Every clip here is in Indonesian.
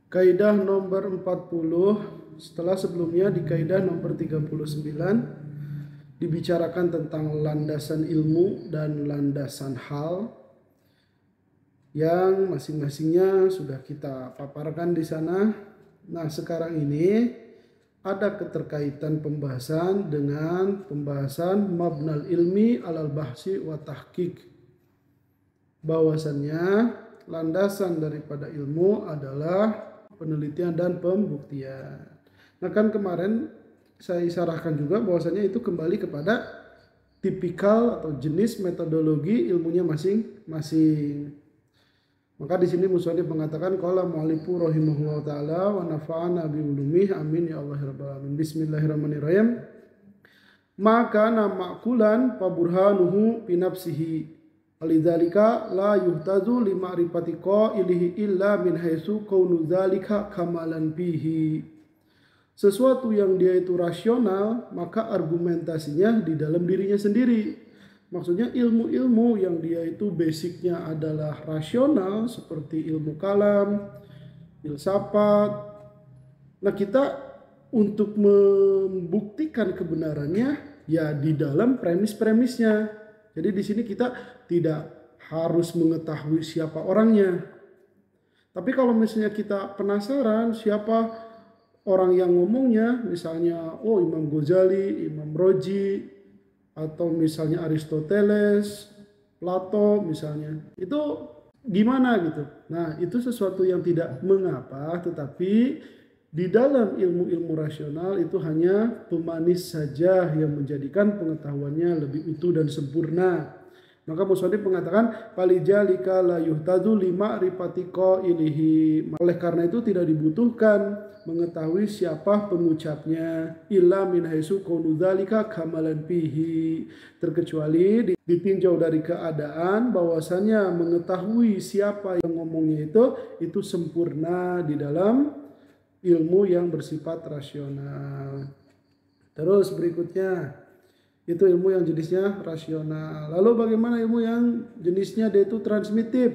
Kaidah nomor 40 setelah sebelumnya di kaidah nomor 39 dibicarakan tentang landasan ilmu dan landasan hal yang masing-masingnya sudah kita paparkan di sana. Nah, sekarang ini ada keterkaitan pembahasan dengan pembahasan mabnal ilmi alal bahsi wa tahqiq. Bahwasannya landasan daripada ilmu adalah penelitian dan pembuktian. Nah, kan kemarin saya isyaratkan juga bahwasanya itu kembali kepada tipikal atau jenis metodologi ilmunya masing-masing. Maka di sini musannif mengatakan qala mu'allifu rahimahullah taala wa nafa'ana bi ulumih amin ya Allah rabbal alamin. Bismillahirrahmanirrahim. Maka ma'kulan fa burhanuhu bi nafsihi. Alidzalika la yuhtazu li ma'rifati qailihi illa min haitsu kaunu dzalika kamalan bihi. Sesuatu yang dia itu rasional, maka argumentasinya di dalam dirinya sendiri. Maksudnya ilmu-ilmu yang dia itu basicnya adalah rasional seperti ilmu kalam, filsafat. Nah, kita untuk membuktikan kebenarannya ya di dalam premis-premisnya. Jadi di sini kita tidak harus mengetahui siapa orangnya. Tapi kalau misalnya kita penasaran siapa orang yang ngomongnya, misalnya Imam Ghazali, Imam Roji, atau misalnya Aristoteles, Plato misalnya, itu gimana gitu. Nah, itu sesuatu yang tidak mengapa, tetapi di dalam ilmu-ilmu rasional itu hanya pemanis saja yang menjadikan pengetahuannya lebih utuh dan sempurna. Maka musannif mengatakan falijalika la yuhtadu lima ripati qailihi. Oleh karena itu tidak dibutuhkan mengetahui siapa pengucapnya illa min haitsu kaunu dzalika kamalan fihi, terkecuali ditinjau dari keadaan bahwasannya mengetahui siapa yang ngomongnya itu sempurna di dalam ilmu yang bersifat rasional. Terus berikutnya itu ilmu yang jenisnya rasional. Lalu bagaimana ilmu yang jenisnya dia itu transmitif?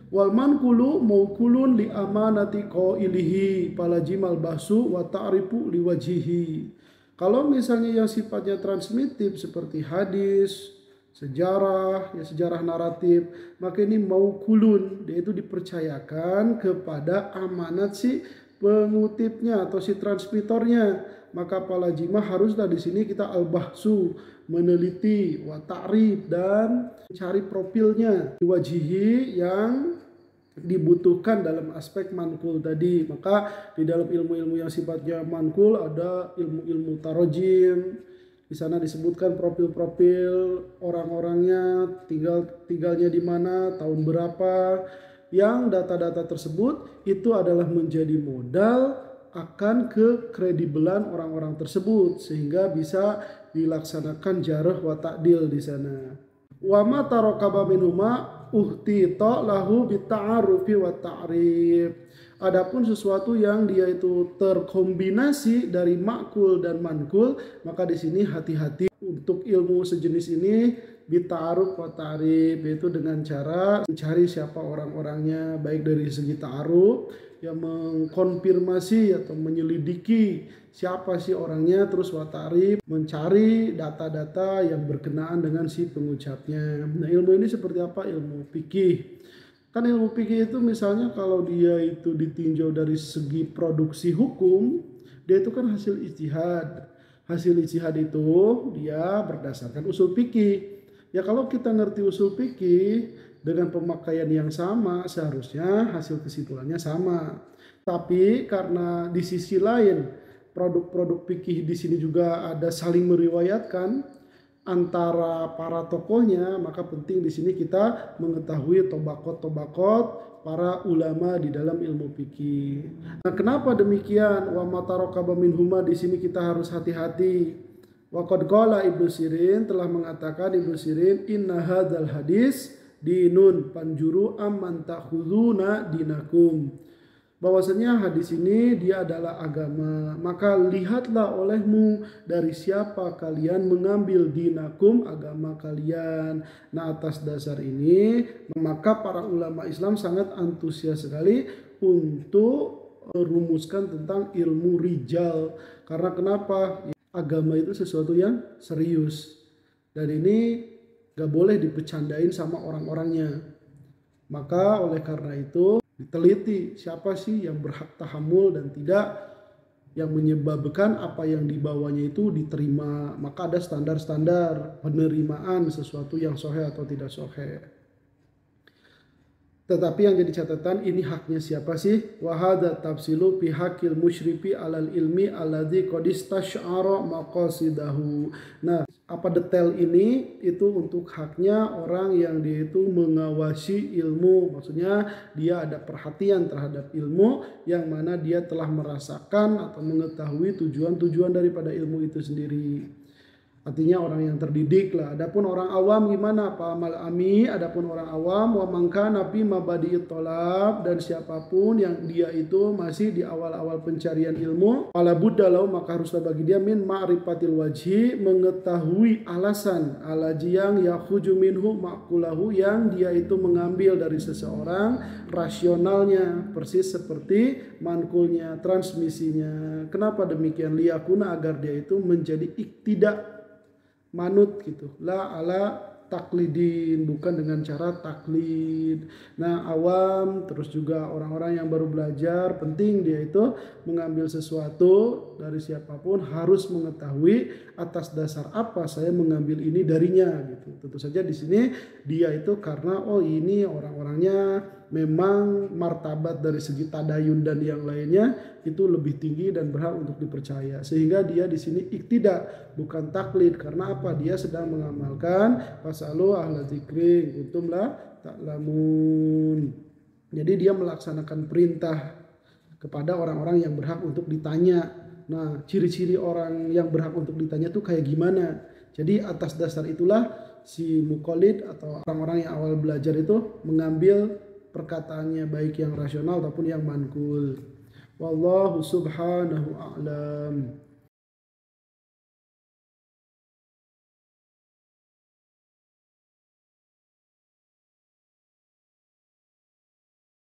Wal manqulu mauqulun li amanati qailihi palajimal bahsu wa ta'rifu liwajhihi. Kalau misalnya yang sifatnya transmitif seperti hadis, sejarah, ya sejarah naratif, maka ini mauqulun, dia itu dipercayakan kepada amanat si pengutipnya atau si transmitornya. Maka palajimah haruslah di sini kita al-bahsu, meneliti, wa ta'rif, dan mencari profilnya, wajihi yang dibutuhkan dalam aspek manqul tadi. Maka di dalam ilmu-ilmu yang sifatnya manqul ada ilmu-ilmu tarojim. Di sana disebutkan profil-profil orang-orangnya, tinggalnya di mana, tahun berapa. Yang data-data tersebut itu adalah menjadi modal akan kekredibelan orang-orang tersebut sehingga bisa dilaksanakan jarh wa ta'dil di sana. Wa ma tarakaba minhuma uhtita lahu bita'arufi wa ta'rif. Adapun sesuatu yang dia itu terkombinasi dari makul dan mankul, maka di sini hati-hati untuk ilmu sejenis ini bita'aruf wa ta'rif, yaitu dengan cara mencari siapa orang-orangnya, baik dari segi ta'aruf yang mengkonfirmasi atau menyelidiki siapa sih orangnya, terus wa ta'rif mencari data-data yang berkenaan dengan si pengucapnya. Nah, ilmu ini seperti apa? Ilmu fikih. Kan ilmu fikih itu misalnya kalau dia itu ditinjau dari segi produksi hukum, dia itu kan hasil ijtihad. Hasil ijtihad itu dia berdasarkan usul fikih. Ya kalau kita ngerti usul fikih dengan pemakaian yang sama, seharusnya hasil kesimpulannya sama. Tapi karena di sisi lain produk-produk fikih di sini juga ada saling meriwayatkan antara para tokohnya, maka penting di sini kita mengetahui tobakot-tobakot para ulama di dalam ilmu fikih. Nah, kenapa demikian? Wa matarokaba minhuma, di sini kita harus hati-hati. Wa qad qala Ibnu Sirin, telah mengatakan Ibnu Sirin, inna hadzal hadis dinun panjuru amman ta'khuduna dinakum. Bahwasanya hadis ini dia adalah agama, maka lihatlah olehmu dari siapa kalian mengambil dinakum, agama kalian. Nah, atas dasar ini maka para ulama Islam sangat antusias sekali untuk merumuskan tentang ilmu rijal. Karena kenapa? Agama itu sesuatu yang serius. Dan ini gak boleh dipecandain sama orang-orangnya. Maka oleh karena itu diteliti siapa sih yang berhak tahammul dan tidak, yang menyebabkan apa yang dibawanya itu diterima. Maka ada standar-standar penerimaan sesuatu yang sahih atau tidak sahih. Tetapi yang jadi catatan, ini haknya siapa sih? Wa hadza tafsilu fi haqqil musyrifi alal ilmi alladzi qad istasy'ara maqasidahu. Nah, apa detail ini? Itu untuk haknya orang yang dia itu mengawasi ilmu. Maksudnya dia ada perhatian terhadap ilmu yang mana dia telah merasakan atau mengetahui tujuan-tujuan daripada ilmu itu sendiri. Artinya orang yang terdidik lah. Adapun orang awam gimana? Pak amal ami. Adapun orang awam wa mangka nabi mabadi'it tolab, dan siapapun yang dia itu masih di awal-awal pencarian ilmu, fala budda lahu, maka haruslah bagi dia min ma'rifatil wajhi, mengetahui alasan alaji yang yakhuju minhu ma'kulahu, yang dia itu mengambil dari seseorang rasionalnya, persis seperti mankulnya, transmisinya. Kenapa demikian? Liyakuna, agar dia itu menjadi iktidak, manut gitu, la ala taklidin, bukan dengan cara taklid. Nah, awam terus juga orang-orang yang baru belajar, penting dia itu mengambil sesuatu dari siapapun harus mengetahui atas dasar apa saya mengambil ini darinya gitu. Tentu saja di sini dia itu karena oh ini orang-orangnya memang martabat dari segi tadayun dan yang lainnya itu lebih tinggi dan berhak untuk dipercaya, sehingga dia di sini iktidak bukan taklid. Karena apa? Dia sedang mengamalkan fasalu ahla dzikri kuntum la ta'lamun. Jadi dia melaksanakan perintah kepada orang-orang yang berhak untuk ditanya. Nah, ciri-ciri orang yang berhak untuk ditanya tuh kayak gimana? Jadi atas dasar itulah si muqallid atau orang-orang yang awal belajar itu mengambil perkataannya, baik yang rasional ataupun yang manqul. Wallahu subhanahu a'lam.